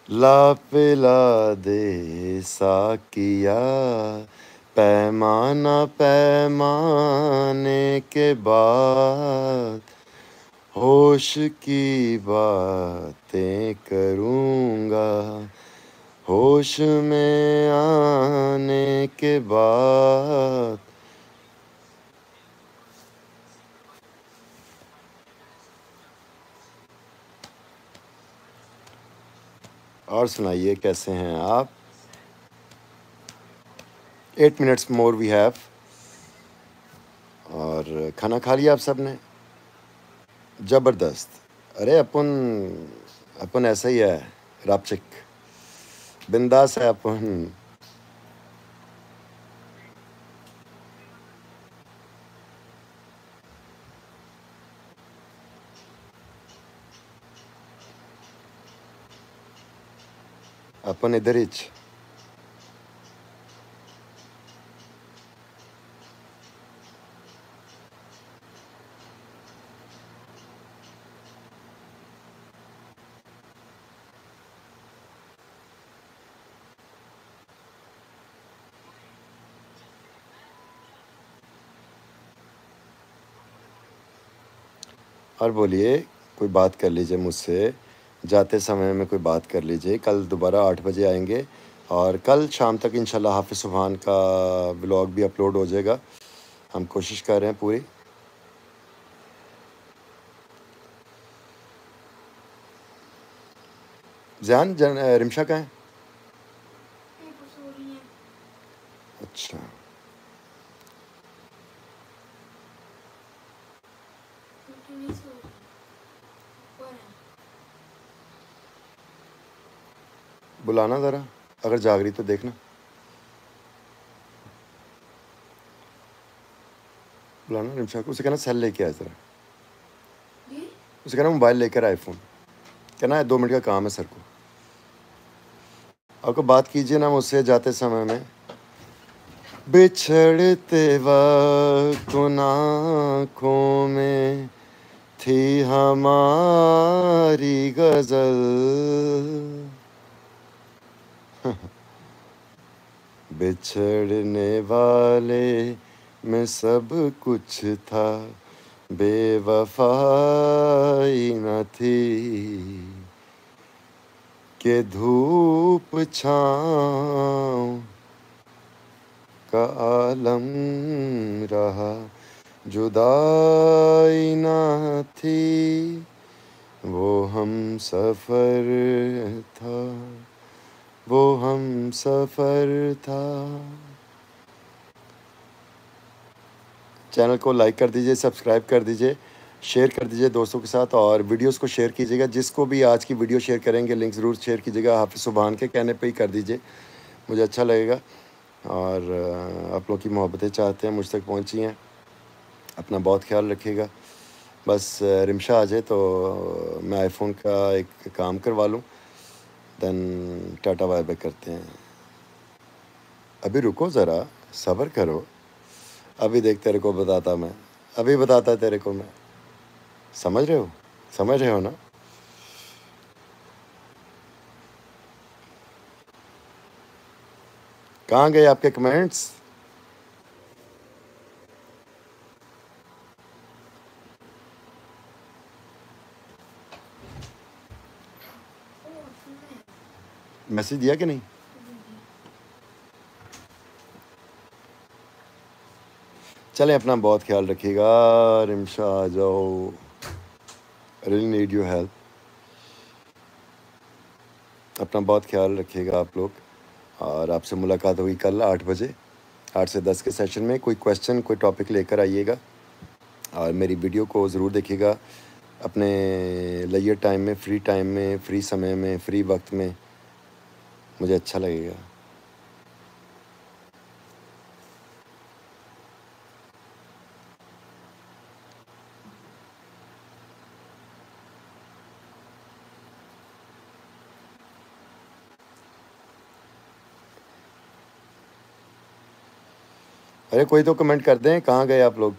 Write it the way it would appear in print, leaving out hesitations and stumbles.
ला पिला दे साकिया, पैमाना पैमाने के बाद होश की बातें करूँगा, होश में आने के बाद। और सुनाइए कैसे हैं आप? 8 मिनट्स मोर वी हैव। और खाना खा लिया आप सब ने? ज़बरदस्त। अरे अपन अपन ऐसा ही है, रापचिक बिंदास है अपन। अपन इधर ही और बोलिए, कोई बात कर लीजिए मुझसे, जाते समय में कोई बात कर लीजिए। कल दोबारा 8 बजे आएंगे और कल शाम तक इंशाल्लाह हाफिज़ सुभान का व्लॉग भी अपलोड हो जाएगा। हम कोशिश कर रहे हैं पूरी। ज़ियान रिमशा का है? अच्छा, बुलाना ज़रा, अगर जाग रही तो देखना। बुलाना रिमशा को, उसे कहना सेल लेके आए ज़रा। उसे कहना मोबाइल लेकर आए, फ़ोन कहना है 2 मिनट का काम है सर को। आपको बात कीजिए ना मुझसे जाते समय में। बिछड़ते वक्त उन आँखों में थी हमारी गज़ल, बिछड़ने वाले में सब कुछ था, बेवफाई न थी कि धूप छाँव का आलम रहा, जुदाई न थी वो हम सफ़र था, वो हम सफ़र था। चैनल को लाइक कर दीजिए, सब्सक्राइब कर दीजिए, शेयर कर दीजिए दोस्तों के साथ और वीडियोस को शेयर कीजिएगा। जिसको भी आज की वीडियो शेयर करेंगे लिंक ज़रूर शेयर कीजिएगा। हाफिज़ सुभान के कहने पे ही कर दीजिए, मुझे अच्छा लगेगा। और आप लोग की मोहब्बतें चाहते हैं मुझ तक पहुँची हैं। अपना बहुत ख्याल रखिएगा। बस रिमशा आ जाए तो मैं आईफोन का एक काम करवा लूँ, देन टाटा बाय बाय करते हैं। अभी रुको ज़रा, सब्र करो, अभी देख तेरे को बताता मैं, अभी बताता तेरे को मैं। समझ रहे हो? समझ रहे हो ना? कहाँ गए आपके कमेंट्स? मैसेज दिया कि नहीं? चलें, अपना बहुत ख्याल रखिएगा। रिमशा आ जाओ, रियली नीड योर हेल्प। अपना बहुत ख्याल रखिएगा आप लोग। और आपसे मुलाकात होगी कल 8 बजे, 8 से 10 के सेशन में। कोई क्वेश्चन, कोई टॉपिक लेकर आइएगा और मेरी वीडियो को ज़रूर देखिएगा। अपने लेजर टाइम में, फ्री टाइम में, फ्री समय में, फ्री वक्त में, मुझे अच्छा लगेगा। अरे कोई तो कमेंट कर दें, कहाँ गए आप लोग?